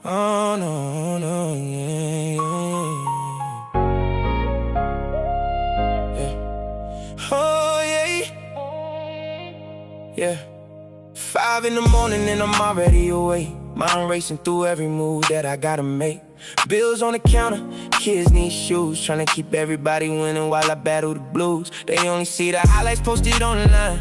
Oh no, no, yeah, yeah. Oh yeah, yeah. 5 in the morning and I'm already awake. Mind racing through every move that I gotta make. Bills on the counter, kids need shoes. Tryna keep everybody winning while I battle the blues. They only see the highlights posted online,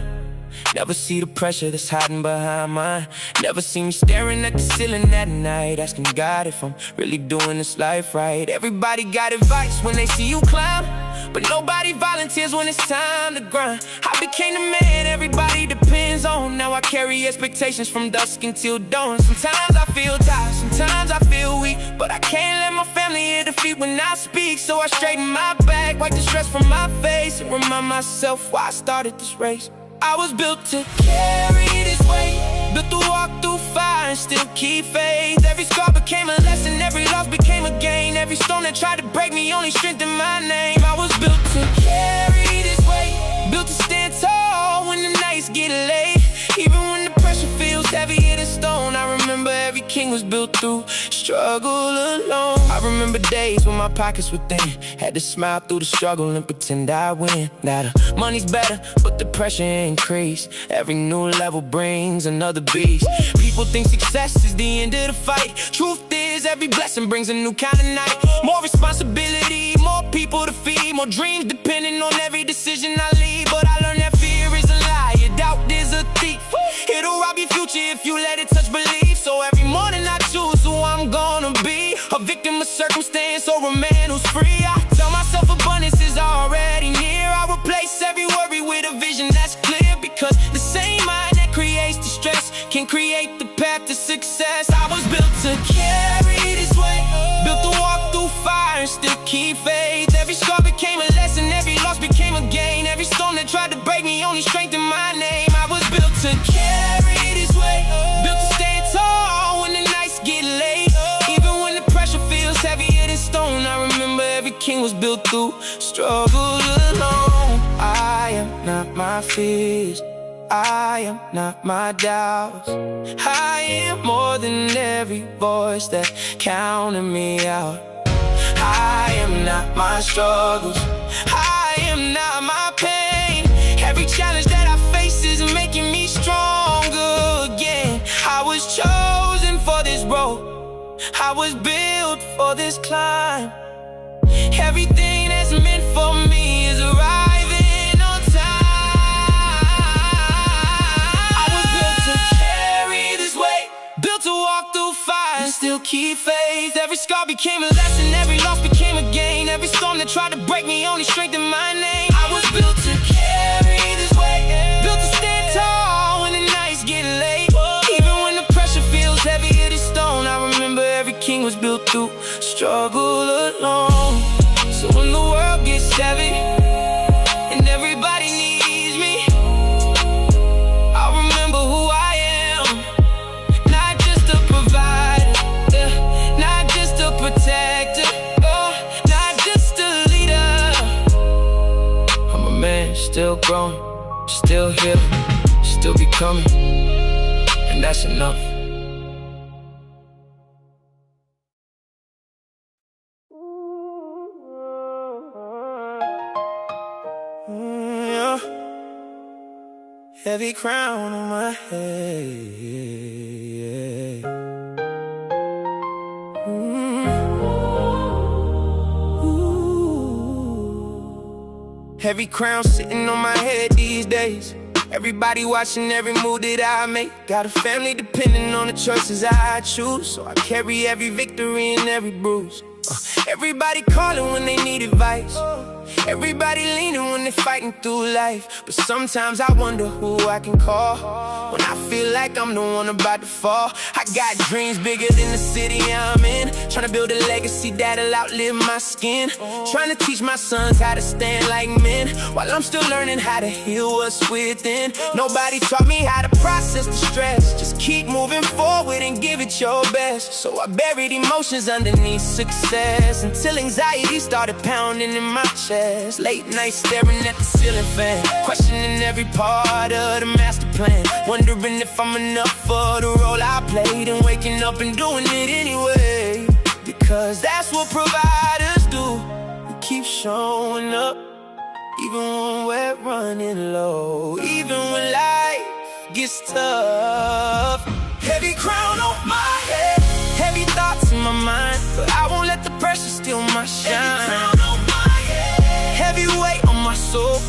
never see the pressure that's hiding behind mine. Never see me staring at the ceiling at night, asking God if I'm really doing this life right. Everybody got advice when they see you climb, but nobody volunteers when it's time to grind. I became the man everybody depends on. Now I carry expectations from dusk until dawn. Sometimes I feel tired, sometimes I feel weak, but I can't let my family hear defeat when I speak. So I straighten my back, wipe the stress from my face, and remind myself why I started this race. I was built to carry this weight, built to walk through fire and still keep faith. Every scar became a lesson, every loss became a gain. Every stone that tried to break me only strengthened my name. I was built to carry this weight, built to stand tall when the nights get late. Even when the pressure feels heavier than stone, I remember every king was built through struggle alone. I remember days when my pockets were thin, had to smile through the struggle and pretend I win. Now the money's better, but the pressure increased. Every new level brings another beast. People think success is the end of the fight. Truth is, every blessing brings a new kind of night. More responsibility, more people to feed, more dreams depending on every decision I lead. But I learned that fear is a lie, doubt is a thief. It'll rob your future if you let it touch belief. So every morning I choose who I'm gonna be, a victim of circumstance or a man who's free. I tell myself abundance is already near. I replace every worry with a vision that's clear, because the same mind that creates the stress can create the path to success. I was built to carry this weight, built to walk through fire and still keep faith. Every scar became a lesson, every loss became a gain. Every storm that tried to break me only strengthened my name. I was built to carry this weight, built to stand tall when the nights get late. Even when the pressure feels heavier than stone, I remember every king was built through struggle alone. I am not my fears, I am not my doubts. I am more than every voice that counted me out. I am not my struggles, I am not my pain. Every challenge that I face is making me stronger again. I was chosen for this road, I was built for this climb. Everything that's meant for me is arriving on time. I was built to carry this weight, built to walk through fire and still keep faith. Every scar became a lesson, every loss became a gain. Every storm that tried to break me only strengthened my name. I was built to carry this weight, built to stand tall when the nights get late. Even when the pressure feels heavier than stone, I remember every king was built through struggle alone. So when the world gets heavy and everybody needs me, I'll remember who I am. Not just a provider, not just a protector, not just a leader. I'm a man still growing, still healing, still becoming, and that's enough. Heavy crown on my head. Heavy crown sitting on my head these days. Everybody watching every move that I make. Got a family depending on the choices I choose, so I carry every victory and every bruise. Everybody calling when they need advice, everybody leaning when they're fighting through life. But sometimes I wonder who I can call when I feel like I'm the one about to fall. I got dreams bigger than the city I'm in, trying to build a legacy that'll outlive my skin. Trying to teach my sons how to stand like men, while I'm still learning how to heal what's within. Nobody taught me how to process the stress. Just keep moving forward and give it your best. So I buried emotions underneath success until anxiety started pounding in my chest. Late nights staring at the ceiling fan, questioning every part of the master plan, wondering if I'm enough for the role I played, and waking up and doing it anyway, because that's what providers do. We keep showing up even when we're running low, even when life gets tough. Heavy crown on my head, heavy thoughts in my mind, but I won't let the pressure steal my shine. Heavy crown on my head, heavy weight on my soul,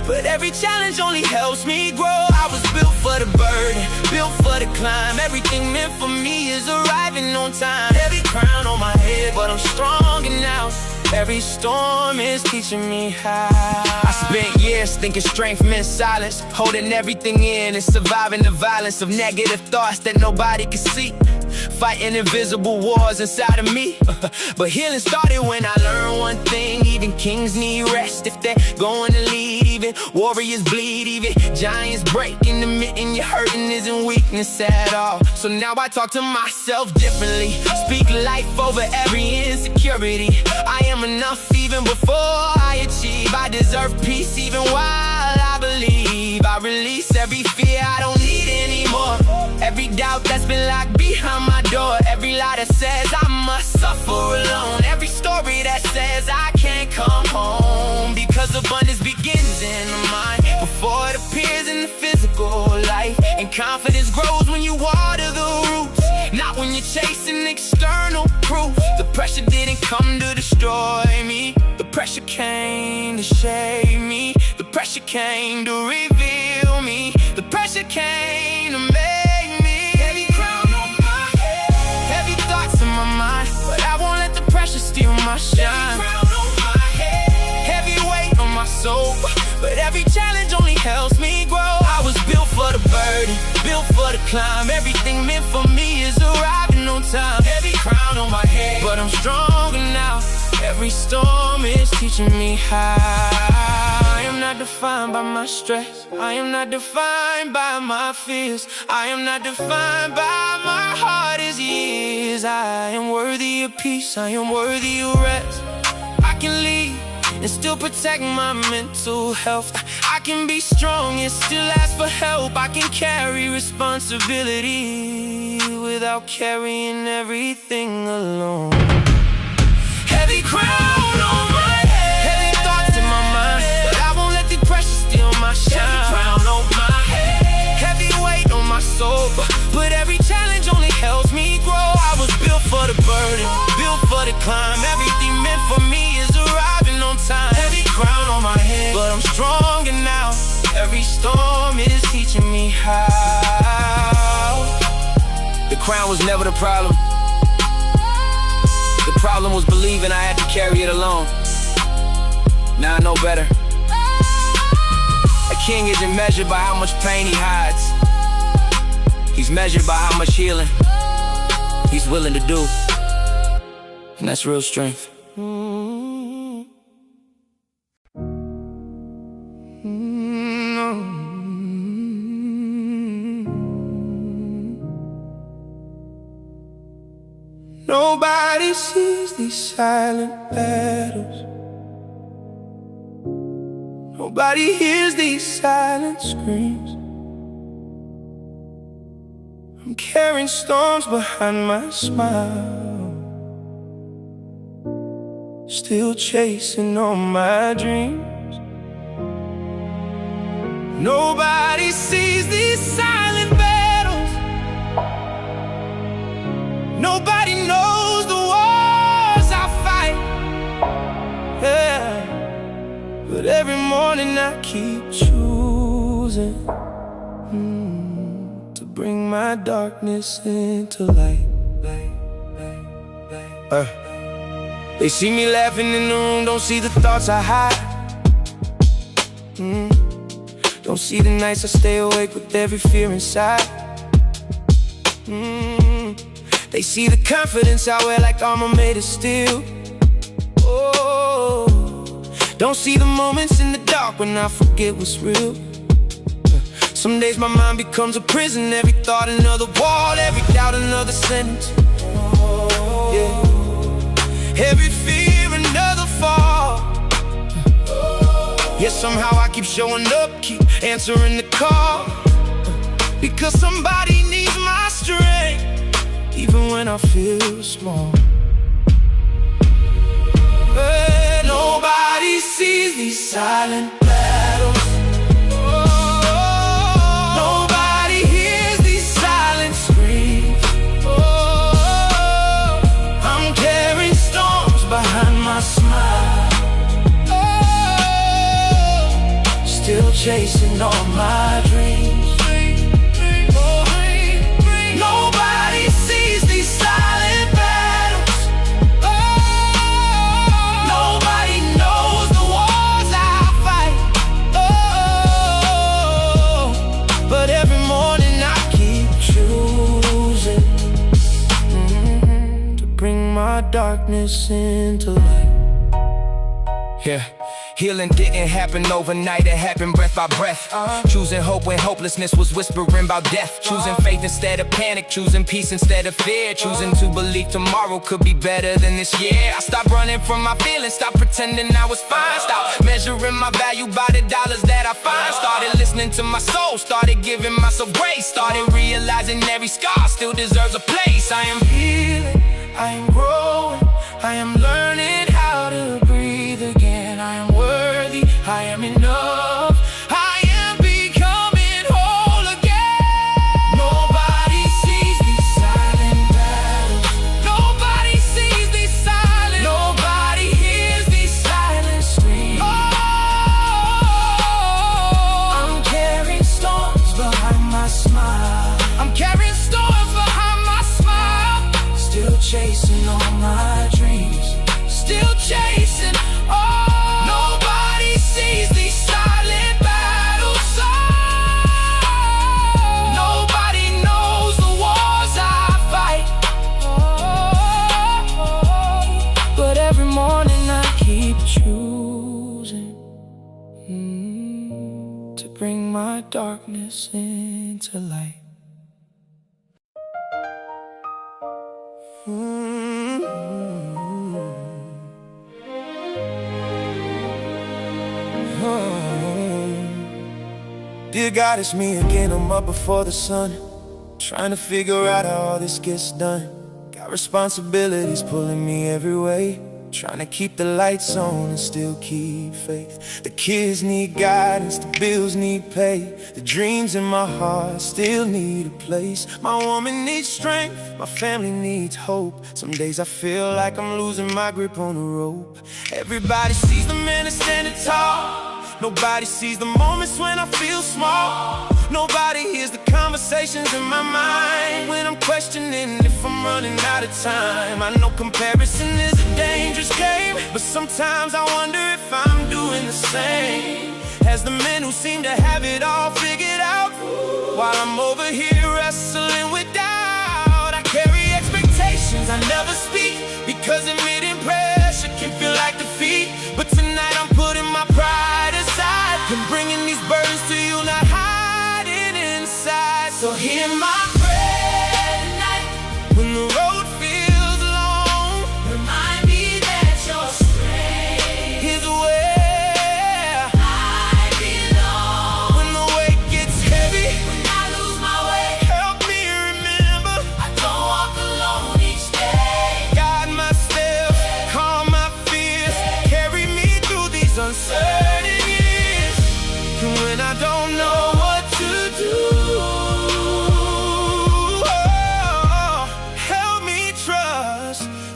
but every challenge only helps me grow. I was built for the burden, built for the climb. Everything meant for me is arriving on time. Heavy crown on my head, but I'm stronger now. Every storm is teaching me how. I spent years thinking strength meant silence, holding everything in and surviving the violence of negative thoughts that nobody could see, fighting invisible wars inside of me. But healing started when I learned one thing: even kings need rest if they're going to lead. Even warriors bleed, even giants break. In admitting you're hurting isn't weakness at all. So now I talk to myself differently, speak life over every insecurity. I am enough even before I achieve. I deserve peace even while I believe. I release every fear I don't need anymore, every doubt that's been locked behind my door, every lie that says I must suffer alone, every story that says I can't come home, because abundance begins in the mind before it appears in the physical life. And confidence grows when you water the roots, not when you're chasing external proof. The pressure didn't come to destroy me, the pressure came to shape me, the pressure came to reveal me, the pressure came to make me. Heavy crown on my head, heavy thoughts in my mind, but I won't let the pressure steal my shine. Heavy crown on my head, heavy weight on my soul, but every challenge only helps me grow. I was built for the burden, built for the climb. Everything meant for me is arriving on time. Heavy crown on my head, but I'm stronger now. Every storm is teaching me how. I am not defined by my stress, I am not defined by my fears, I am not defined by my hardest years. I am worthy of peace, I am worthy of rest. I can lead and still protect my mental health. I can be strong and still ask for help. I can carry responsibility without carrying everything alone. Heavy crown on my head, heavy thoughts in my mind, but I won't let the pressure steal my shine. Heavy crown on my head, heavy weight on my soul, but every challenge only helps me grow. I was built for the burden, built for the climb. Everything meant for me is arriving on time. Heavy crown on my head, but I'm stronger now. Every storm is teaching me how. The crown was never the problem. The problem was believing I had to carry it alone. Now I know better. A king isn't measured by how much pain he hides, he's measured by how much healing he's willing to do. And that's real strength. Nobody sees these silent battles, nobody hears these silent screams. I'm carrying storms behind my smile, still chasing all my dreams. Nobody sees these silent battles, nobody knows the wars I fight, yeah. But every morning I keep choosing to bring my darkness into light. They see me laughing in the room, don't see the thoughts I hide. Don't see the nights I stay awake with every fear inside. They see the confidence I wear like armor made of steel. Oh, don't see the moments in the dark when I forget what's real. Some days my mind becomes a prison, every thought another wall, every doubt another sentence. Yeah. Every fear another fall. Yet somehow I keep showing up, keep answering the call, because somebody needs my strength, even when I feel small. But nobody sees these silent battles. Nobody hears these silent screams. I'm carrying storms behind my smile, still chasing all my dreams. Nobody sees these silent battles. Nobody knows the wars I fight. But every morning I keep choosing to bring my darkness into light. Yeah. Healing didn't happen overnight, it happened breath by breath. Choosing hope when hopelessness was whispering about death. Choosing faith instead of panic, choosing peace instead of fear. Choosing to believe tomorrow could be better than this year. I stopped running from my feelings, stopped pretending I was fine. Stopped measuring my value by the dollars that I find. Started listening to my soul, started giving myself grace. Started realizing every scar still deserves a place. I am healing, I am growing, I am learning how to breathe again. I am worthy, I am enough, I am becoming whole again. Nobody sees these silent battles. Nobody sees these silent. Nobody hears these silent screams. I'm carrying storms behind my smile. I'm carrying storms behind my smile. Still chasing all my dreams. Still chasing all. Nobody sees these silent battles. Nobody knows the wars I fight. But every morning I keep choosing to bring my darkness into light. Dear God, it's me again, I'm up before the sun, trying to figure out how all this gets done. Got responsibilities pulling me every way, trying to keep the lights on and still keep faith. The kids need guidance, the bills need pay, the dreams in my heart still need a place. My woman needs strength, my family needs hope. Some days I feel like I'm losing my grip on the rope. Everybody sees the man that's standing tall, nobody sees the moments when I feel small. Nobody hears the conversations in my mind when I'm questioning if I'm running out of time. I know comparison is a dangerous game, but sometimes I wonder if I'm doing the same as the men who seem to have it all figured out, while I'm over here wrestling with doubt. I carry expectations I never speak, because admitting pressure can feel like defeat. But tonight I'm putting my pride aside and bringing these burdens to you, not hiding inside. So hear my prayer tonight when the road feels long. Remind me that your strength is where I belong. When the weight gets heavy, when I lose my way, help me remember I don't walk alone each day. Guide my steps, calm my fears, carry me through these uncertain years. And when I don't know what to do,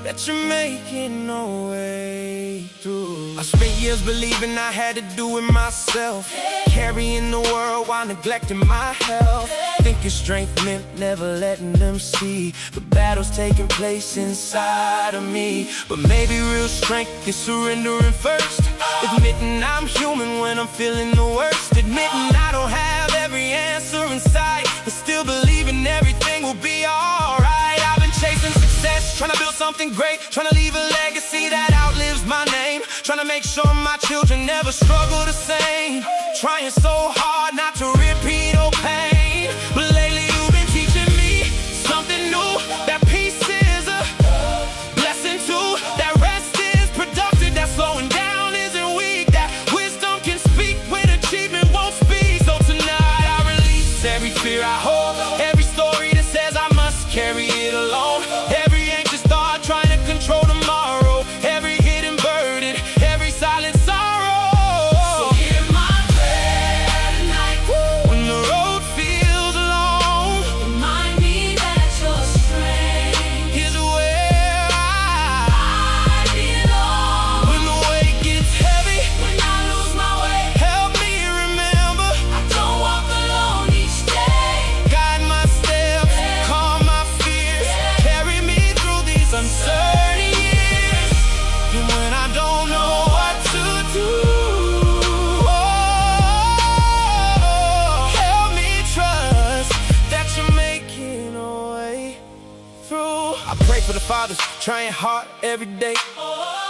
that you're making a way through. I spent years believing I had to do it myself, carrying the world while neglecting my health, thinking strength meant never letting them see the battles taking place inside of me. But maybe real strength is surrendering first, admitting I'm human when I'm feeling the worst, admitting I don't have every answer in sight, but still believing everything will be alright. I've been chasing success, trying to build something great, trying to leave a legacy that outlives my name. Trying to make sure my children never struggle the same. Trying so hard not to repeat old pain. But lately you've been teaching me something new. That peace is a blessing too. That rest is productive. That slowing down isn't weak. That wisdom can speak when achievement won't speak. So tonight I release every fear I hold, every story that says I must carry it alone, every anxious thought trying to control tomorrow, every hidden burden, every silent sorrow. So hear my prayer tonight. When the road feels long, remind me that your strength is where I belong. When the weight gets heavy, when I lose my way, help me remember I don't walk alone each day. Guide my steps, calm my fears, carry me through these uncertain years. And when I don't know what to do, help me trust that you're making a way through. I pray for the fathers trying hard every day,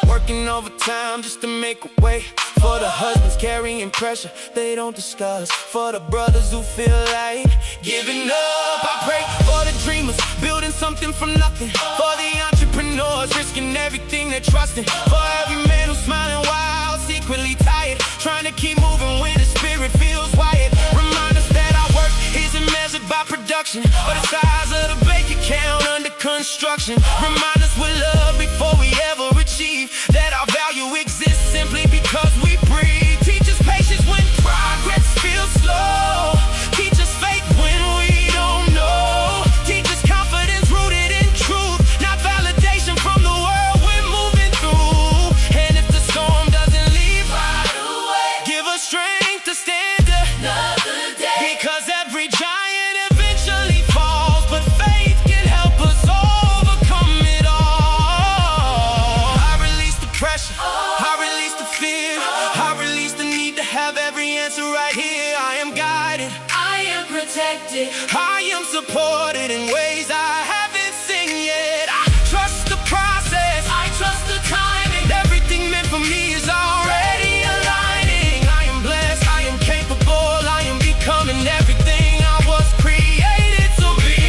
working overtime just to make a way. For the husbands carrying pressure they don't discuss. For the brothers who feel like giving up. I pray for the dreamers building something from nothing. For the entrepreneurs risking everything they're trusting. For every man who's smiling while secretly tired, trying to keep moving when the spirit feels wired. Remind us that our work isn't measured by production, or the size of the bank account under construction. Remind us we're loved before we ever achieve, that our value exists simply because we breathe. Teach us patience when progress feels slow. Teach us faith when we don't know. Teach us confidence rooted in truth, not validation from the world we're moving through. And if the storm doesn't leave right away, give us strength to stand another day. Because every giant eventually falls, but faith can help us overcome it all. I release the pressure, I release the fear, I release the need to have every answer right here. I am guided, I am protected, I am supported in ways I haven't seen yet. I trust the process, I trust the timing. Everything meant for me is already aligning. I am blessed, I am capable, I am becoming everything I was created to be.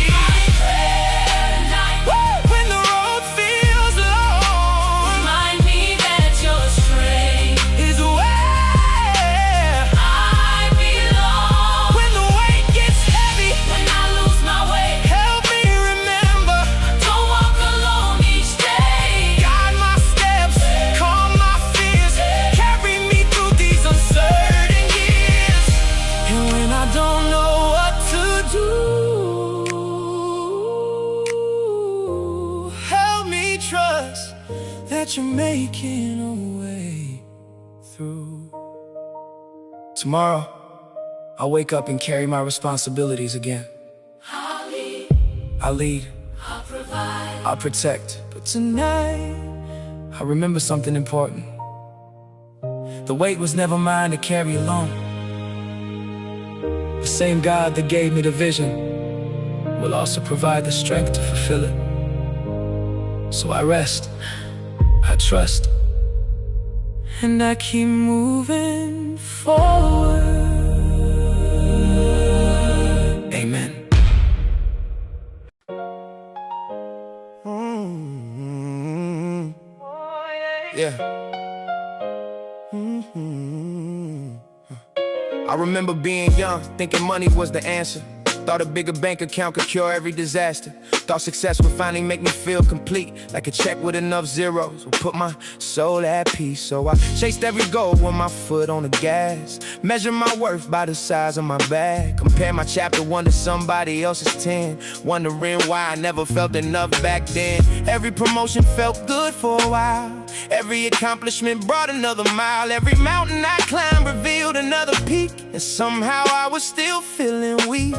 When the road feels long, remind me that your strength is where I belong. When the weight gets heavy, when I lose my way, help me remember I don't walk alone each day. Guide my steps, calm my fears, carry me through these uncertain years. And when I don't know what to do, help me trust that you're making a way through. Tomorrow, I'll wake up and carry my responsibilities again. I'll lead, I'll provide, I'll protect. But tonight, I remember something important. The weight was never mine to carry alone. The same God that gave me the vision will also provide the strength to fulfill it. So I rest, I trust, and I keep moving forward. Amen. Yeah. I remember being young, thinking money was the answer. Thought a bigger bank account could cure every disaster. Thought success would finally make me feel complete, like a check with enough zeros would put my soul at peace. So I chased every goal with my foot on the gas. Measure my worth by the size of my bag. Compare my chapter 1 to somebody else's 10. Wondering why I never felt enough back then. Every promotion felt good for a while. Every accomplishment brought another mile. Every mountain I climbed revealed another peak. And somehow I was still feeling weak.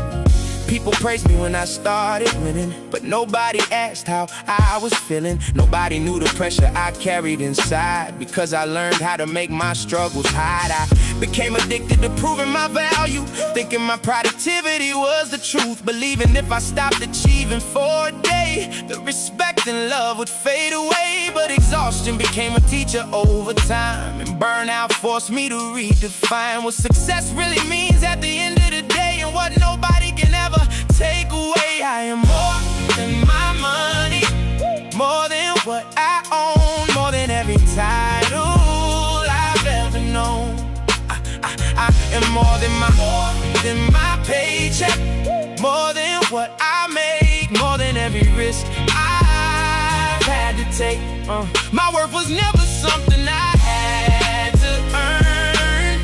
People praised me when I started winning, but nobody asked how I was feeling. Nobody knew the pressure I carried inside, because I learned how to make my struggles hide. I became addicted to proving my value, thinking my productivity was the truth, believing if I stopped achieving for a day day, the respect and love would fade away. But exhaustion became a teacher over time, and burnout forced me to redefine what success really means at the end of the day, and what nobody can ever take away. I am more than my money, more than what I own, more than every title I've ever known. I am more than my paycheck, more than what I make, more than every risk I've had to take. My worth was never something I had to earn.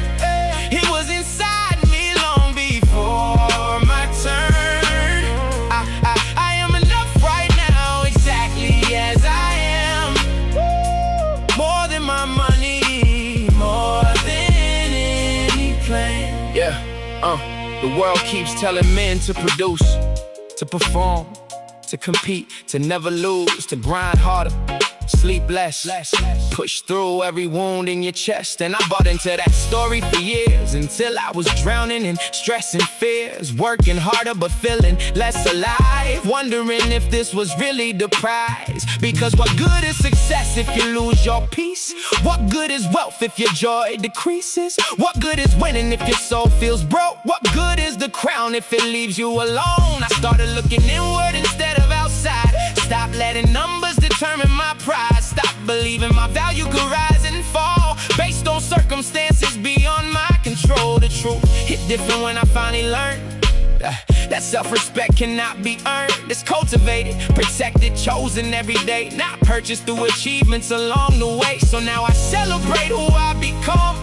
It was inside me long before my turn. I am enough right now, exactly as I am. More than my money, more than any plan. Yeah, the world keeps telling men to produce, to perform, to compete, to never lose, to grind harder, sleep less, push through every wound in your chest. And I bought into that story for years, until I was drowning in stress and fears, working harder but feeling less alive, wondering if this was really the prize. Because what good is success if you lose your peace? What good is wealth if your joy decreases? What good is winning if your soul feels broke? What good is the crown if it leaves you alone? I started looking inward instead of outside. Stop letting numbers determine my pride. Stop believing my value could rise and fall based on circumstances beyond my control. The truth hit different when I finally learned that self-respect cannot be earned. It's cultivated, protected, chosen every day, not purchased through achievements along the way. So now I celebrate who I become,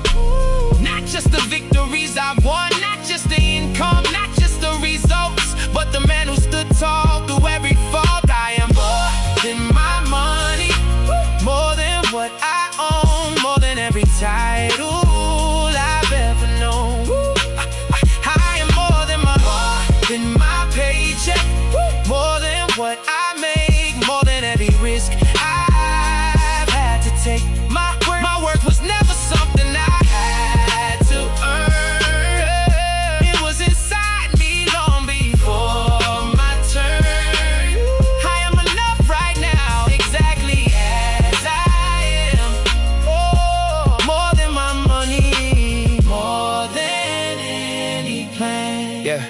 not just the victories I've won, not just the income, not just the results, but the man who stood tall through every fault. I am more than my money, more than what I own, more than every title I've ever known. I am more than my paycheck, more than what I make, more than every risk I've had to take. My worth was never something I had to earn. It was inside me long before my turn. I am enough right now, exactly as I am. Oh, more than my money, more than any plan. Yeah.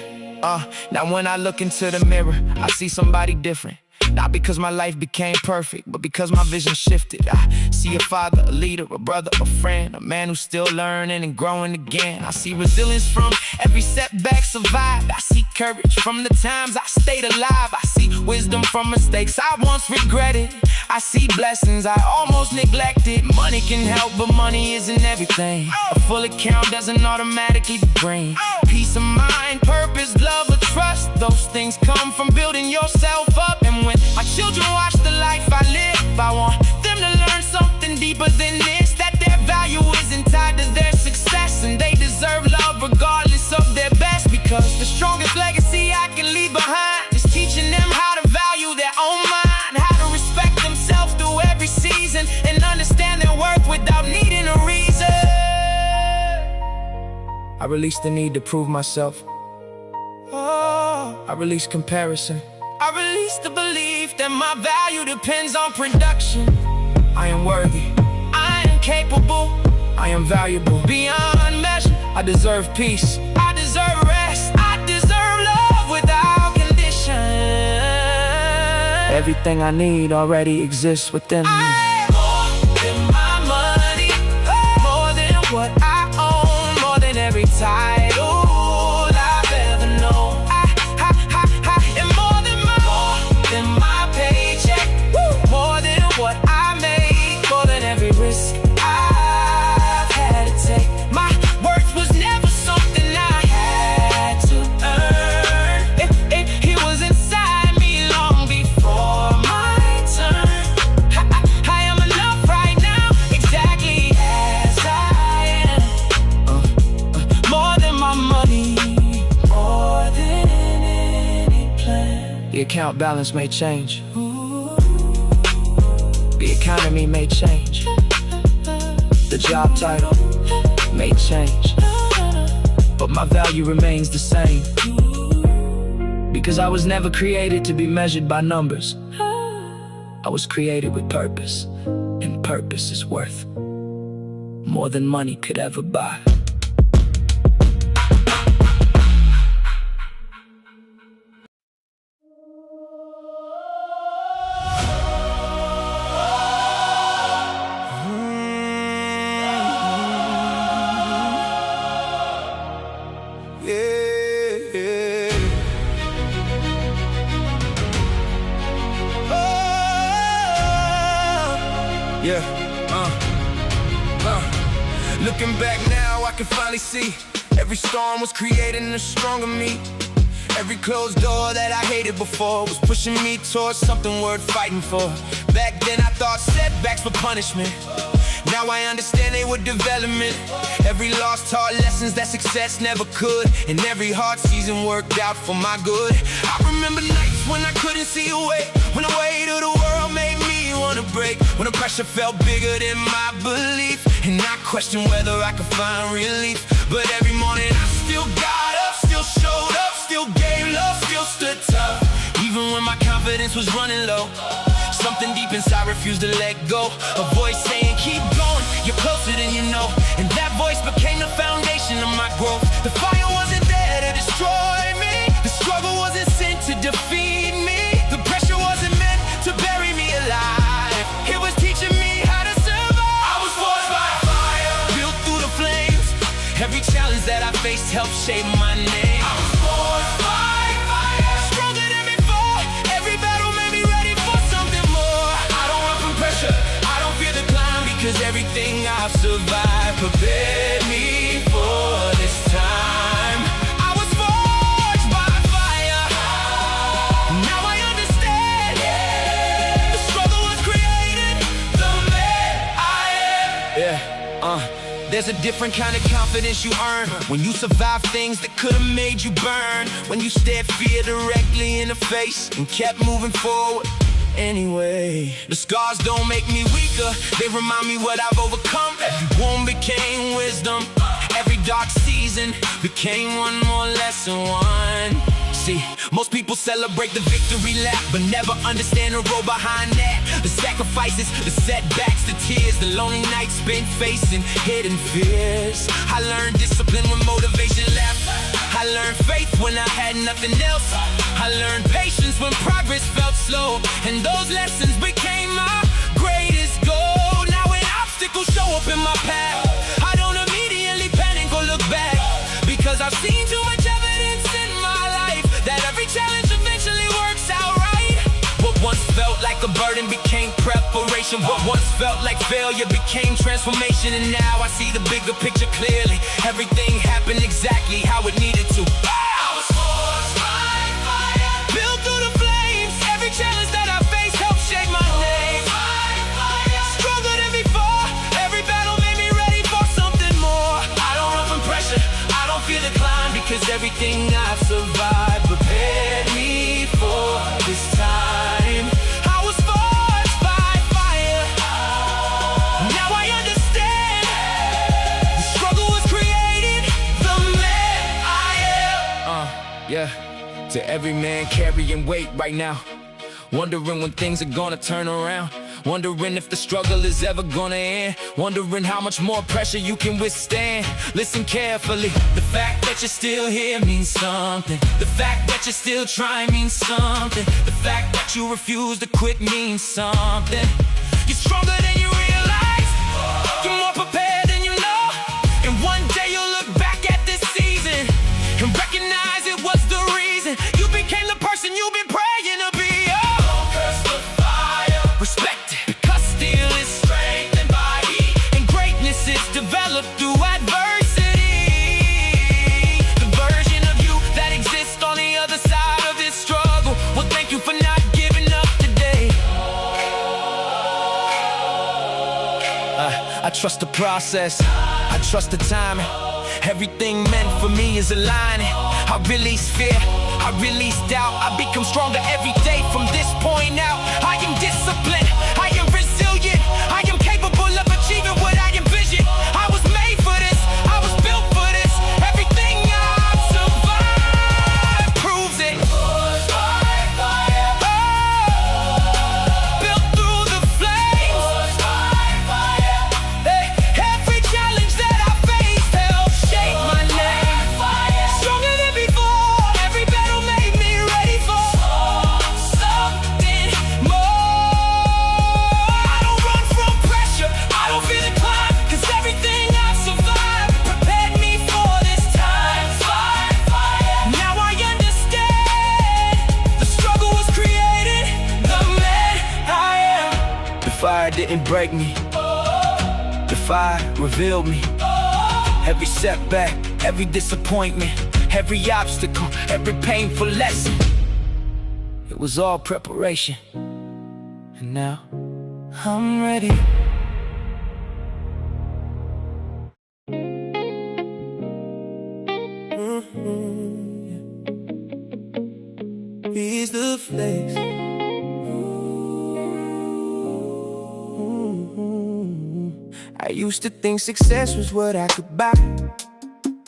Now when I look into the mirror, I see somebody different. Not because my life became perfect, but because my vision shifted. I see a father, a leader, a brother, a friend, a man who's still learning and growing again. I see resilience from every setback survived. I see courage from the times I stayed alive. I see wisdom from mistakes I once regretted. I see blessings I almost neglected. Money can help, but money isn't everything. A full account doesn't automatically bring peace of mind, purpose, love, or trust. Those things come from building yourself up. And when my children watch the life I live, I want them to learn something deeper than this, that their value isn't tied to their success, and they deserve love regardless of their best. Because the strongest legacy I can leave behind is teaching them how to value their own mind, how to respect themselves through every season, and understand their worth without needing a reason. I release the need to prove myself. I release comparison. I release the belief that my value depends on production. I am worthy, I am capable, I am valuable beyond measure. I deserve peace, I deserve rest, I deserve love without condition. Everything I need already exists within me. I'm more than my money, more than what I own, more than every title I've ever known. I am more than my paycheck, more than what I make, more than every risk I've had to take. My worth was never something I had to earn. It was inside me long before my turn. I am enough right now, exactly as I am. More than my money, more than any plan. The account balance may change, the economy may change, the job title may change, but my value remains the same. Because I was never created to be measured by numbers. I was created with purpose, and purpose is worth more than money could ever buy. Looking back now, I can finally see every storm was creating a stronger me. Every closed door that I hated before was pushing me towards something worth fighting for. Back then I thought setbacks were punishment. Now I understand they were development. Every loss taught lessons that success never could, and every hard season worked out for my good. I remember nights when I couldn't see a way, when the weight of the world made me wanna break, when the pressure felt bigger than my belief, and I questioned whether I could find relief. But every morning I still got up, still showed up, still gave love, still stood tough. Even when my confidence was running low, something deep inside refused to let go. A voice saying, keep going, you're closer than you know. And that voice became the foundation of my growth. The fire wasn't there to destroy me, the struggle wasn't sent to defeat me, the pressure wasn't meant to bury me alive. It was teaching me how to survive. I was forged by fire, built through the flames. Every challenge that I faced helped shape my name. I was forged by fire, stronger than before. Every battle made me ready for something more. I don't run from pressure, I don't fear the climb, because everything I've survived prepared me for this time. I was forged by fire, now I understand. The struggle was created the man I am. There's a different kind of confidence you earn when you survive things that could have made you burn. When you stared fear directly in the face and kept moving forward anyway. The scars don't make me weaker, they remind me what I've overcome. Every wound became wisdom, every dark season became one more lesson won. See, most people celebrate the victory lap, but never understand the road behind that. The sacrifices, the setbacks, the tears, the lonely nights spent facing hidden fears. I learned discipline when motivation left, I learned faith when I had nothing else. I learned patience when progress felt slow, and those lessons became my greatest goal. Now when obstacles show up in my path, I don't immediately panic or look back, because I've seen too much evidence in my life that every challenge eventually works out right. What once felt like a burden became preparation. What once felt like failure became transformation. And now I see the bigger picture clearly. Everything happened exactly how it needed to. I was forged by fire, built through the flames. Every challenge that I faced helped shape my name. Stronger than before, every battle made me ready for something more. I don't run from pressure, I don't fear the climb, because everything I've survived prepared me for this time. I was forged by fire, now I understand. The struggle was created the man I am. Yeah, to every man carrying weight right now, wondering when things are gonna turn around, wondering if the struggle is ever gonna end, wondering how much more pressure you can withstand. Listen carefully, the fact that you're still here means something. The fact that you're still trying means something. The fact that you refuse to quit means something. You're stronger than you realize, you're more prepared than you know. And one day you'll look back at this season and recognize it was the reason you became the person you've been praying to be. Don't curse the fire, respect it, because steel is strengthened by heat, and greatness is developed through adversity. The version of you that exists on the other side of this struggle, well, thank you for not giving up today. I trust the process, I trust the timing. Everything meant for me is aligning. I release fear, I release doubt, I become stronger every day from this point out. I am disciplined, I am resilient, I am capable of achieving what I envision. I was made for this, I was built for this. Everything I've survived proves it. fire didn't break me. The fire revealed me. Every setback, every disappointment, every obstacle, every painful lesson, it was all preparation. And now, I'm ready. He's the flex. I used to think success was what I could buy.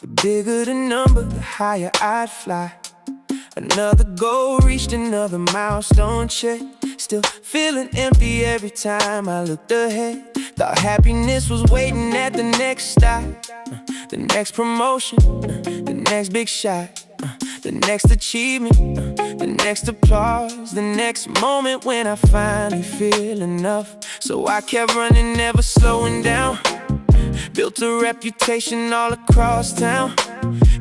The bigger the number, the higher I'd fly. Another goal reached, another milestone check. Still feeling empty every time I looked ahead. Thought happiness was waiting at the next stop, the next promotion, the next big shot, the next achievement, the next applause, the next moment when I finally feel enough. So I kept running, never slowing down. Built a reputation all across town.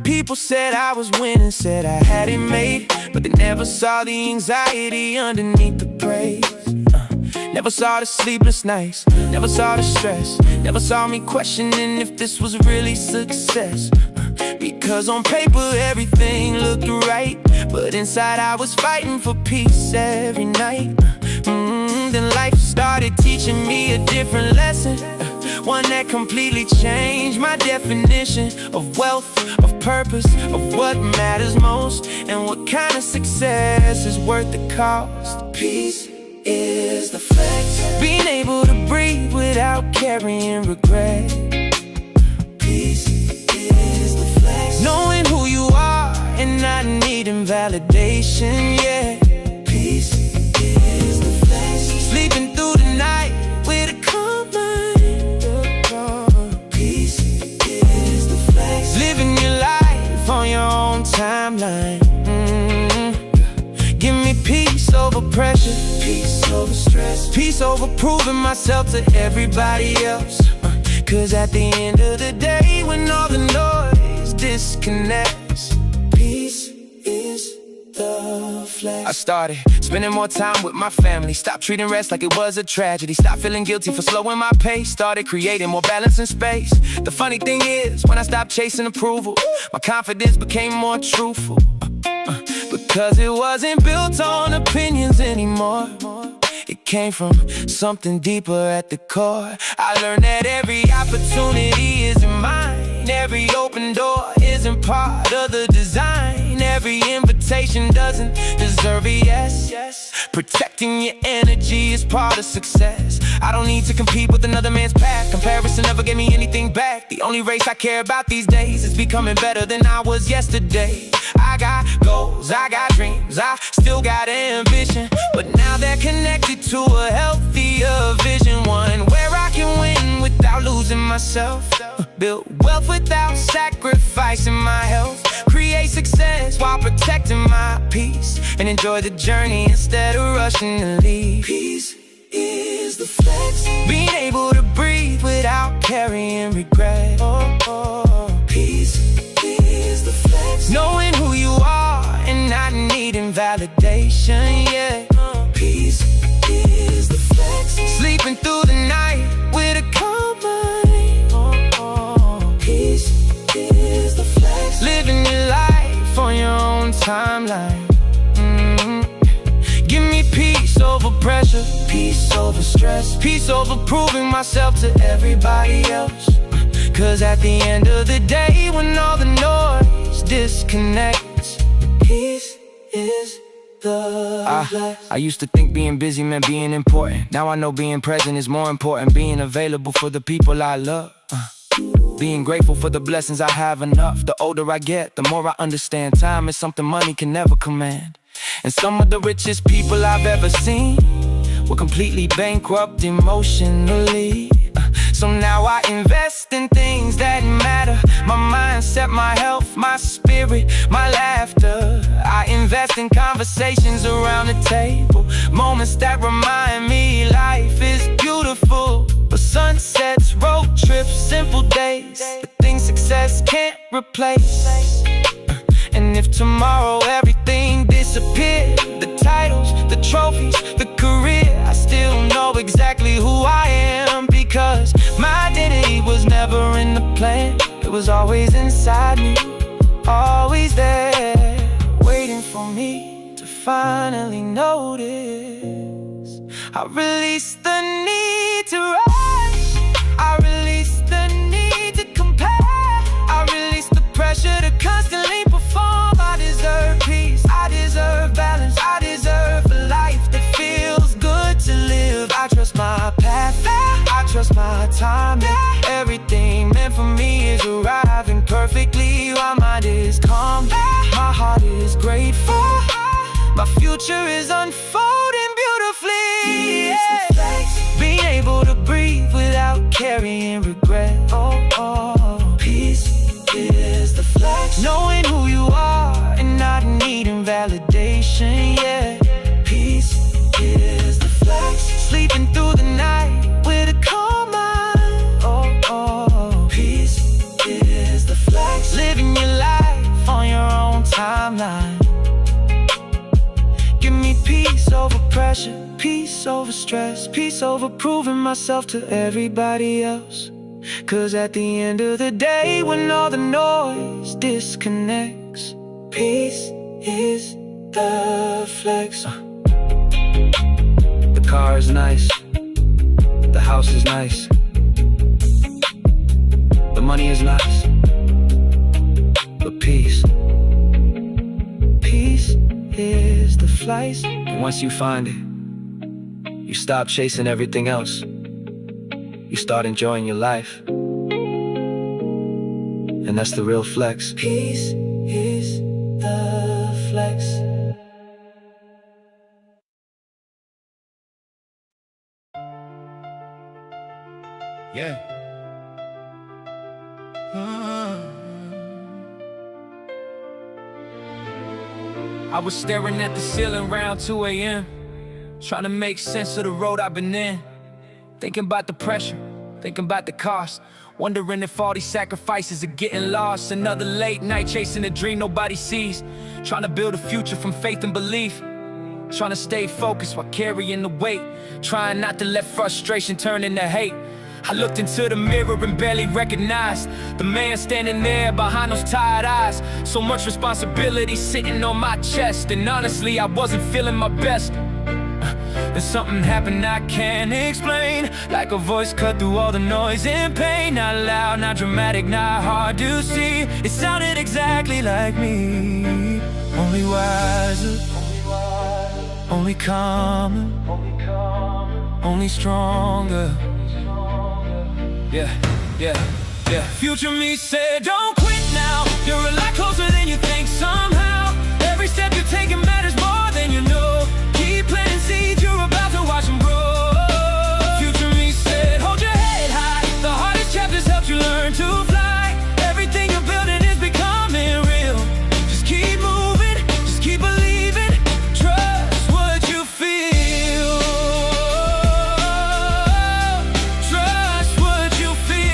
People said I was winning, said I had it made, but they never saw the anxiety underneath the praise. Never saw the sleepless nights, never saw the stress, never saw me questioning if this was really success. Because on paper everything looked right, but inside I was fighting for peace every night. Then life started teaching me a different lesson, one that completely changed my definition of wealth, of purpose, of what matters most, and what kind of success is worth the cost. Peace is the flex. Being able to breathe without carrying regret. Peace is the flex. Knowing who you are and not needing validation, yeah. Peace is the flex. Sleeping through the night with a calm mind. Peace is the flex. Living your life on your own timeline. Give me peace over pressure, peace over stress, peace over proving myself to everybody else. Cause at the end of the day, when all the noise disconnects, peace is the flex. I started spending more time with my family. Stopped treating rest like it was a tragedy. Stopped feeling guilty for slowing my pace. Started creating more balance and space. The funny thing is, when I stopped chasing approval, my confidence became more truthful. Because it wasn't built on opinions anymore. It came from something deeper at the core. I learned that every opportunity isn't mine. Every open door isn't part of the design. Every invitation doesn't deserve a yes. Protecting your energy is part of success. I don't need to compete with another man's path. Comparison never gave me anything back. The only race I care about these days is becoming better than I was yesterday. I got goals, I got dreams, I still got ambition, but now they're connected to a healthier vision. One where I can win without losing myself, build wealth without sacrificing my health, create success while protecting my peace, and enjoy the journey instead of rushing to leave. Peace is the flex. Being able to breathe without carrying regret. Peace is the flex. Knowing who you are and not needing validation, yeah. Peace is the flex. Sleeping through the night with a calm mind. Peace is the flex. Living your life on your own timeline. Give me peace over pressure, peace over stress, peace over proving myself to everybody else. Cause at the end of the day, when all the noise disconnects, peace is the flex. I used to think being busy meant being important. Now I know being present is more important. Being available for the people I love. Being grateful for the blessings I have enough. The older I get, the more I understand time is something money can never command. And some of the richest people I've ever seen were completely bankrupt emotionally. So now I invest in things that matter. My mindset, my health, my spirit, my laughter. I invest in conversations around the table, moments that remind me life is beautiful. But sunsets, road trips, simple days, the things success can't replace. And if tomorrow everything disappeared, the titles, the trophies, the career, I still know exactly who was always inside me, always there, waiting for me to finally notice. I released the need to rush, I released the need to compare, I released the pressure to constantly perform. I deserve peace, I deserve balance, I deserve a life that feels good to live. I trust my path, I trust my timing. Everything meant for me is arriving perfectly. My mind is calm, my heart is grateful, my future is unfolding beautifully. Being able to breathe without carrying regret. Peace is the flex. Knowing who you are and not needing validation, yeah. Peace is the flex. Sleeping through the night with a calm mind. Peace is the flex. Living your life on your own timeline. Give me peace over pressure, peace over stress, peace over proving myself to everybody else. Cause at the end of the day, when all the noise disconnects, peace is the flex. The car is nice, the house is nice, the money is nice, but peace is the flight. And once you find it, you stop chasing everything else. You start enjoying your life, and that's the real flex. Peace is the flex. Yeah. I was staring at the ceiling around 2 a.m. trying to make sense of the road I've been in. Thinking about the pressure, thinking about the cost, wondering if all these sacrifices are getting lost. Another late night chasing a dream nobody sees, trying to build a future from faith and belief, trying to stay focused while carrying the weight, trying not to let frustration turn into hate. I looked into the mirror and barely recognized the man standing there behind those tired eyes. So much responsibility sitting on my chest, and honestly I wasn't feeling my best. Then something happened I can't explain, like a voice cut through all the noise and pain. Not loud, not dramatic, not hard to see. It sounded exactly like me, only wiser, only calmer, only stronger. Yeah, yeah, yeah. Future me said, don't quit now. You're a lot closer than you think somehow. Every step you're taking matters more than you know. Keep planting seeds, you're about to watch them grow. Future me said, hold your head high. The hardest chapters helped you learn to fly. Everything you're building is becoming real. Just keep moving, just keep believing. Trust what you feel. Trust what you feel.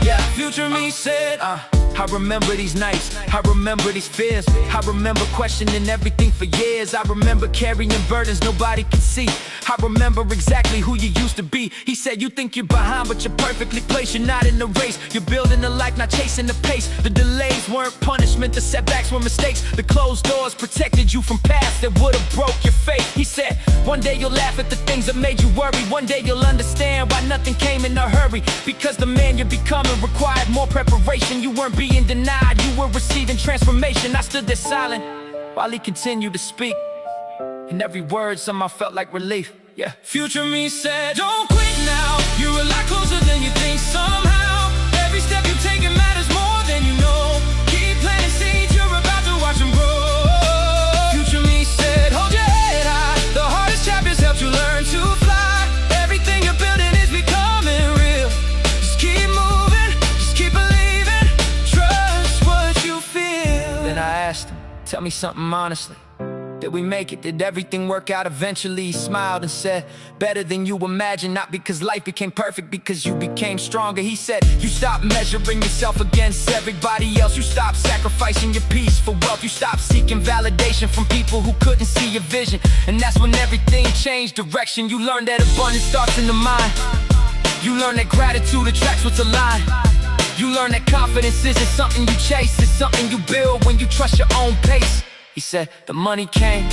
Yeah. Future me said, I remember these nights, I remember these fears, I remember questioning everything for years. I remember carrying burdens nobody could see. I remember exactly who you used to be. He said, you think you're behind, but you're perfectly placed. You're not in the race, you're building a life, not chasing the pace. The delays weren't punishment, the setbacks were mistakes. The closed doors protected you from past that would've broke your faith. He said, one day you'll laugh at the things that made you worry. One day you'll understand why nothing came in a hurry. Because the man you're becoming required more preparation. You weren't being denied, you were receiving transformation. I stood there silent while he continued to speak, and every word somehow felt like relief. Yeah. Future me said, don't quit now. You're a lot closer than you think somehow. Every step you're taking matters more than you know. Keep planting seeds, you're about to watch them grow. Future me said, hold your head high. The hardest chapters helped you learn to fly. Everything you're building is becoming real. Just keep moving, just keep believing. Trust what you feel. Then I asked him, tell me something honestly. Did we make it? Did everything work out eventually? He smiled and said, better than you imagined. Not because life became perfect, because you became stronger. He said, you stopped measuring yourself against everybody else. You stopped sacrificing your peace for wealth. You stopped seeking validation from people who couldn't see your vision. And that's when everything changed direction. You learned that abundance starts in the mind. You learn that gratitude attracts what's aligned. You learn that confidence isn't something you chase, it's something you build when you trust your own pace. He said, the money came,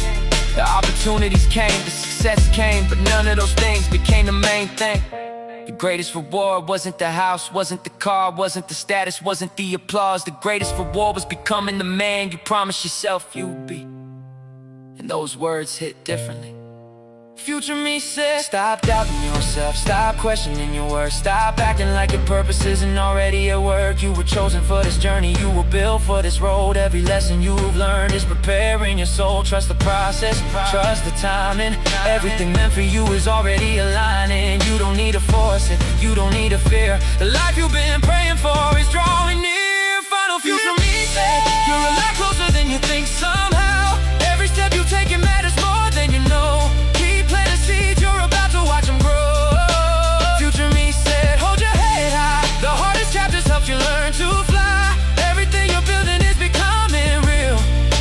the opportunities came, the success came, but none of those things became the main thing. The greatest reward wasn't the house, wasn't the car, wasn't the status, wasn't the applause. The greatest reward was becoming the man you promised yourself you'd be. And those words hit differently. Future me said, stop doubting yourself, stop questioning your worth, stop acting like your purpose isn't already at work. You were chosen for this journey, you were built for this road. Every lesson you've learned is preparing your soul. Trust the process, trust the timing. Everything meant for you is already aligning. You don't need to force it, you don't need to fear. The life you've been praying for is drawing near. Final future me said, you're a lot closer than you think somehow. Every step you take, it matters more than you know. You're about to watch them grow. Future me said, hold your head high. The hardest chapters helped you learn to fly. Everything you're building is becoming real.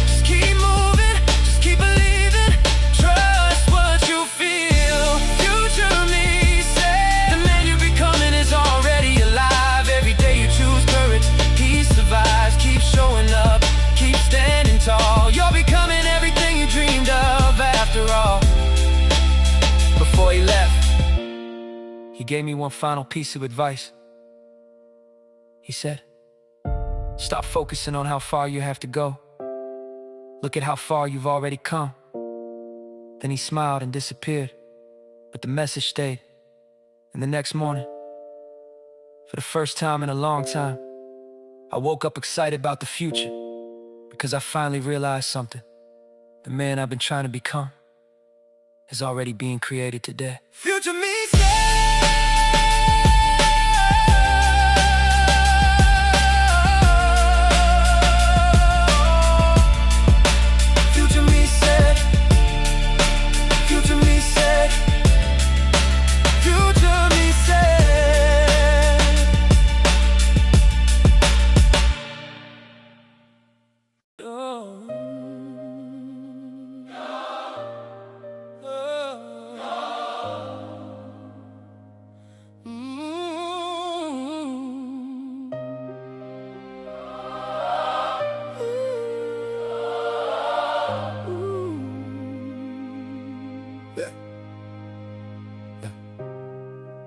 Just keep moving, just keep believing. Trust what you feel. Future me said, the man you're becoming is already alive. Every day you choose courage, he survives. Keep showing up, keep standing tall. You're becoming everything you dreamed of after all. Before he left, he gave me one final piece of advice. He said, stop focusing on how far you have to go. Look at how far you've already come. Then he smiled and disappeared, but the message stayed. And the next morning, for the first time in a long time, I woke up excited about the future, because I finally realized something. The man I've been trying to become is already being created today. Future me said, future me said, future me said, future me said. Oh.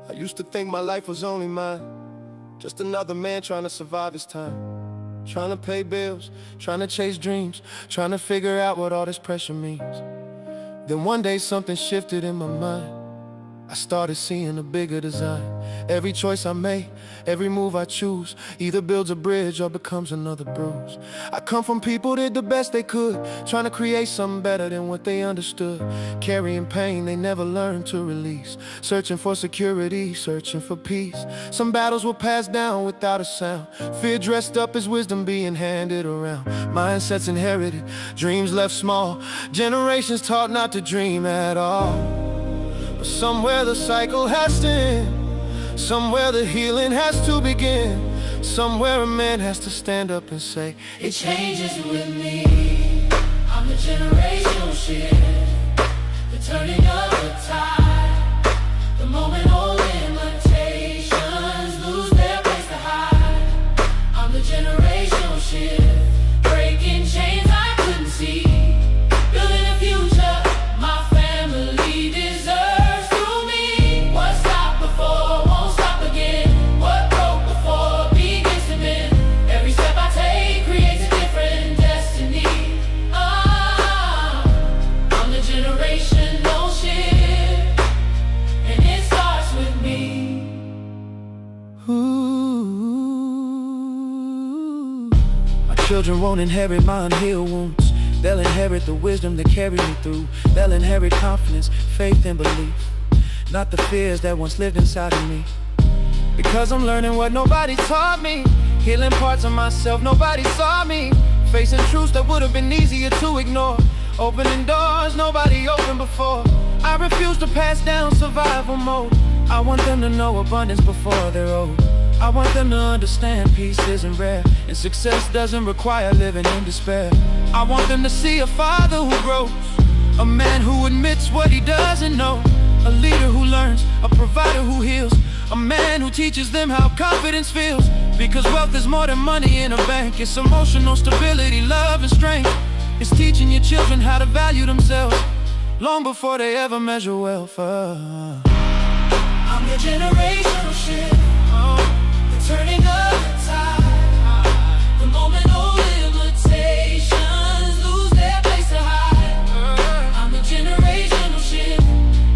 I used to think my life was only mine, just another man trying to survive his time, trying to pay bills, trying to chase dreams, trying to figure out what all this pressure means. Then one day something shifted in my mind. I started seeing a bigger design. Every choice I make, every move I choose, either builds a bridge or becomes another bruise. I come from people that did the best they could, trying to create something better than what they understood. Carrying pain they never learned to release, searching for security, searching for peace. Some battles were passed down without a sound, fear dressed up as wisdom being handed around. Mindsets inherited, dreams left small, generations taught not to dream at all. But somewhere the cycle has to end, somewhere the healing has to begin, somewhere a man has to stand up and say, it changes with me. I'm the generational shift, the turning of the tide, the moment all limitations lose their place to hide. I'm the generational shift, breaking chains I couldn't see, building a future my family deserves. Children won't inherit my unhealed wounds. They'll inherit the wisdom that carried me through. They'll inherit confidence, faith, and belief, not the fears that once lived inside of me. Because I'm learning what nobody taught me, healing parts of myself nobody saw me, facing truths that would have been easier to ignore, opening doors nobody opened before. I refuse to pass down survival mode. I want them to know abundance before they're old. I want them to understand peace isn't rare, and success doesn't require living in despair. I want them to see a father who grows, a man who admits what he doesn't know, a leader who learns, a provider who heals, A man who teaches them how confidence feels. Because wealth is more than money in a bank. It's emotional stability, love and strength. It's teaching your children how to value themselves long before they ever measure wealth. I'm the generational shift, the turning of the tide, the moment old limitations lose their place to hide. I'm the generational shift,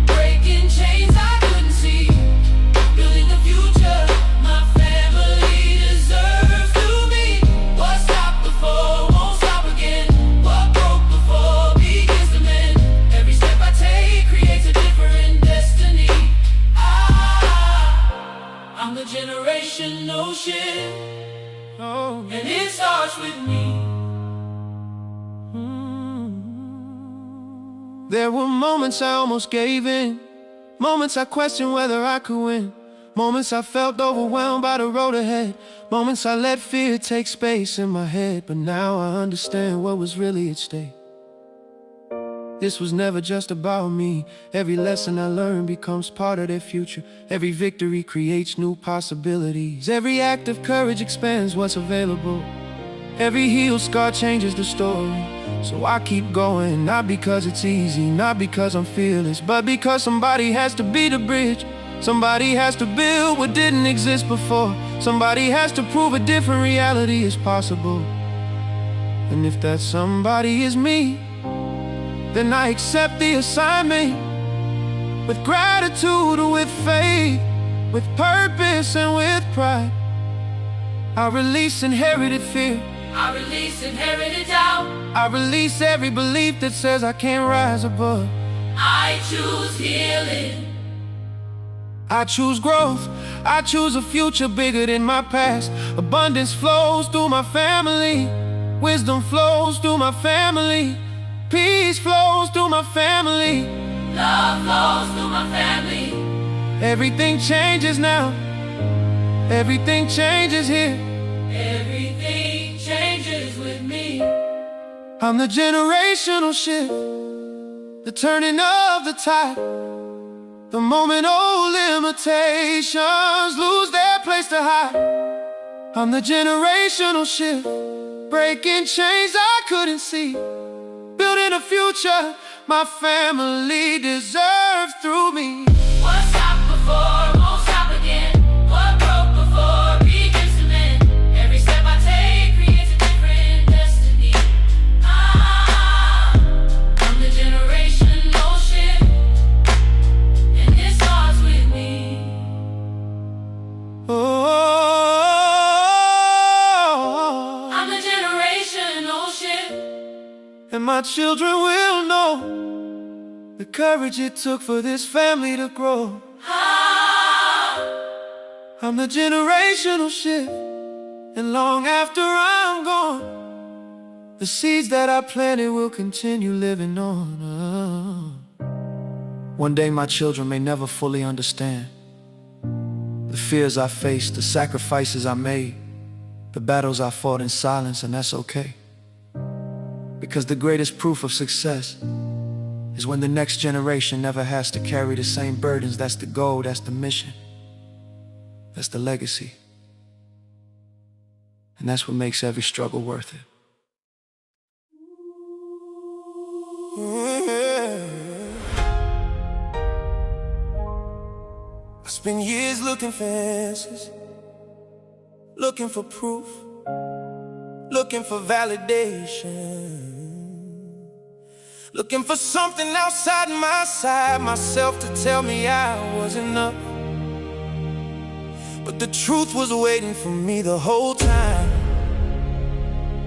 breaking chains I couldn't see, building the future my family deserves to be. What stopped before won't stop again. What broke before begins to mend. Every step I take creates a different destiny. I'm the generational shift, and it starts with me. There were moments I almost gave in, moments I questioned whether I could win, moments I felt overwhelmed by the road ahead, moments I let fear take space in my head. But now I understand what was really at stake. This was never just about me. Every lesson I learned becomes part of their future. Every victory creates new possibilities. Every act of courage expands what's available. Every healed scar changes the story. So I keep going, not because it's easy, not because I'm fearless, but because somebody has to be the bridge. Somebody has to build what didn't exist before. Somebody has to prove a different reality is possible. And if that somebody is me, then I accept the assignment with gratitude, with faith, with purpose and with pride. I release inherited fear, I release inherited doubt. I release every belief that says I can't rise above. I choose healing, I choose growth, I choose a future bigger than my past. Abundance flows through my family, wisdom flows through my family, peace flows through my family, love flows through my family. Everything changes now, everything changes here. Everything changes with me. I'm the generational shift, the turning of the tide, the moment old limitations lose their place to hide. I'm the generational shift, breaking chains I couldn't see, building a future my family deserves through me. What stopped before won't stop again. What broke before begins to mend. Every step I take creates a different destiny. I'm the generational shift, and it starts with me. Oh, I'm the generational shift, and my children will know the courage it took for this family to grow. I'm the generational shift, and long after I'm gone, the seeds that I planted will continue living on. One day my children may never fully understand the fears I faced, the sacrifices I made, the battles I fought in silence, and that's okay. Because the greatest proof of success is when the next generation never has to carry the same burdens. That's the goal, that's the mission, that's the legacy. And that's what makes every struggle worth it. I spent years looking for answers, looking for proof, looking for validation, looking for something outside myself to tell me I was enough. But the truth was waiting for me the whole time.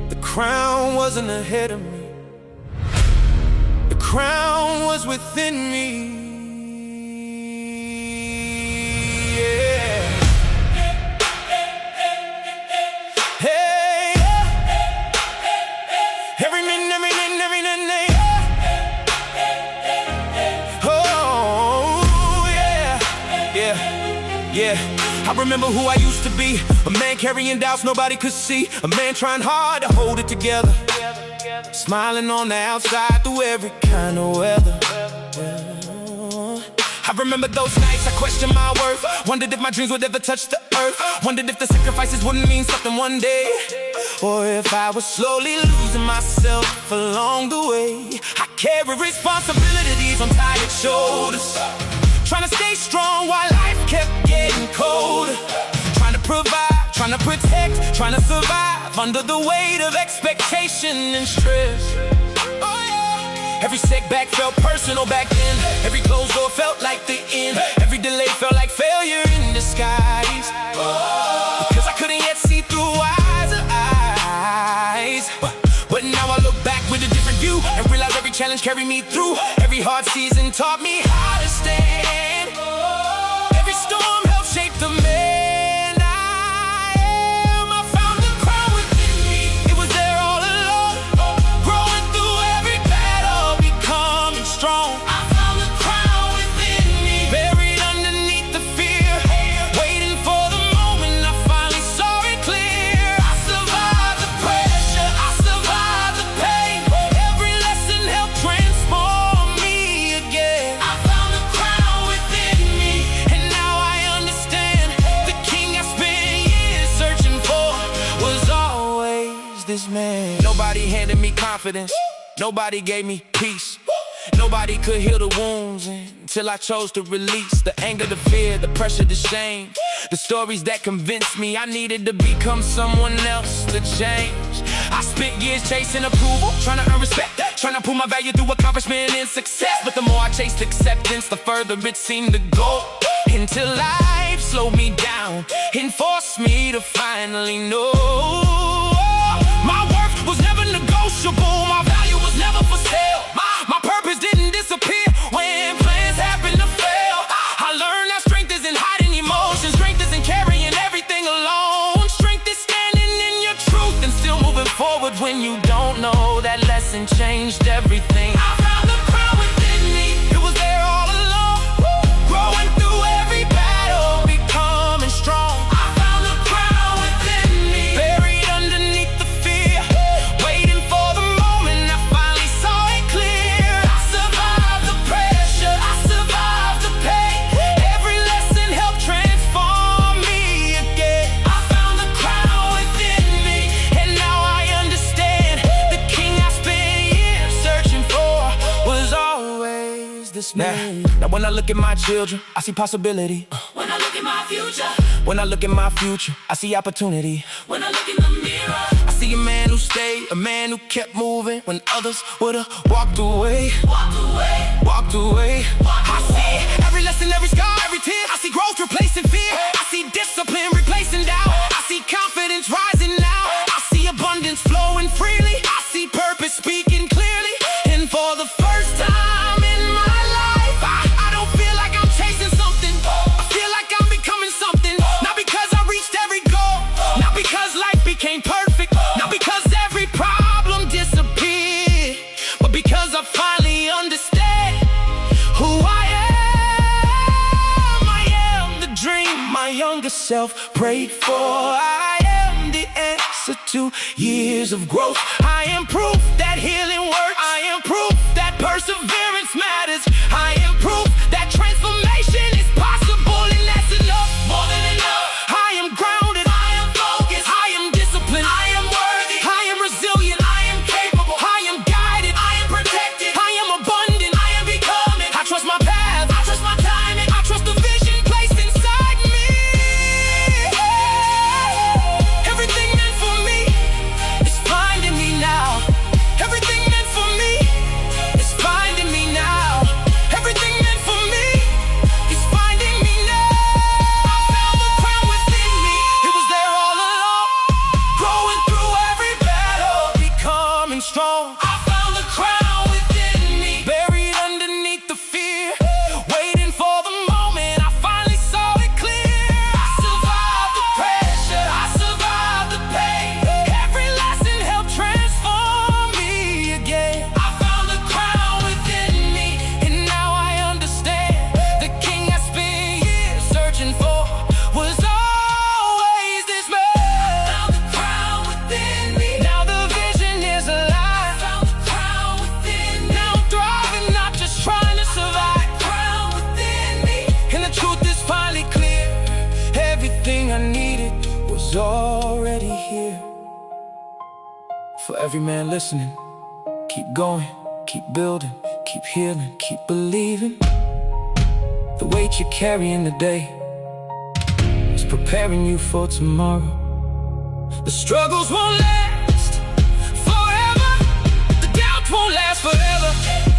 The crown wasn't ahead of me, the crown was within me. I remember who I used to be, a man carrying doubts nobody could see, a man trying hard to hold it together, smiling on the outside through every kind of weather. I remember those nights I questioned my worth. Wondered if my dreams would ever touch the earth. Wondered if the sacrifices wouldn't mean something one day, or if I was slowly losing myself along the way. I carry responsibilities on tired shoulders, trying to stay strong while life kept getting colder. Trying to provide, trying to protect, trying to survive under the weight of expectation and stress. Every setback felt personal back then. Every closed door felt like the end. Every delay felt like failure in disguise, because I couldn't yet see through eyes. But now I look back with a different view and realize every challenge carried me through. Every hard season taught me how to stand. Every storm helped shape the man I am. I found the crown within me. It was there all along, growing through every battle, becoming strong. I found the crown within me, buried underneath the fear, waiting for the moment I finally saw it clear. I survived the pressure, I survived the pain. Every lesson helped transform me again. I found the crown within me, and now I understand. The king I spent years searching for was always this man. Nobody handed me confidence, nobody gave me peace. Nobody could heal the wounds until I chose to release the anger, the fear, the pressure, the shame. The stories that convinced me I needed to become someone else to change. I spent years chasing approval, trying to earn respect, trying to prove my value through accomplishment and success. But the more I chased acceptance, the further it seemed to go, until life slowed me down and forced me to finally know my worth was never negotiable, my value was never for sale. My purpose didn't disappear when plans happened to fail. I learned that strength isn't hiding emotions, strength isn't carrying everything alone. Strength is standing in your truth and still moving forward when you don't know. That lesson changed everything. I found the crown within me. It was there all along, growing through every battle, becoming strong. I found the crown within me, buried underneath the fear, waiting for the moment I finally saw it clear. I survived the pressure, I survived the pain. Every lesson helped transform me again. I found the crown within me, and now I understand. The king I spent years searching for was always this man. Now when I look at my children, I see possibility. When I look at my future, When I look at my future, I see opportunity. when I look in the mirror, I see a man who stayed, a man who kept moving when others would've walked away. walk away. Walked away. I see every lesson, every scar, every tear. I see growth replacing fear. I see discipline replacing doubt. I see confidence rising now. I see abundance flowing freely. I see purpose speaking clearly. And for the first time in my life, I don't feel like I'm chasing something. I feel like I'm becoming something. Not because I reached every goal, not because life became perfect, not because every problem disappeared, but because I finally understand who I am. I am the dream my younger self prayed for. I am the answer to years of growth. I am proof that healing works. I am proof that perseverance matters. I am proof that transformation is possible, and that's enough, more than enough. I am grounded, I am focused, I am disciplined, I am worthy, I am resilient, I am capable, I am guided, I am protected, I am abundant, I am becoming. I trust my path, I trust my timing, I trust the vision placed inside me. Everything meant for me is finding me now. Everything meant for me is finding me now. every man listening, keep going, keep building, keep healing, keep believing. The weight you're carrying today is preparing you for tomorrow. The struggles won't last forever, the doubt won't last forever.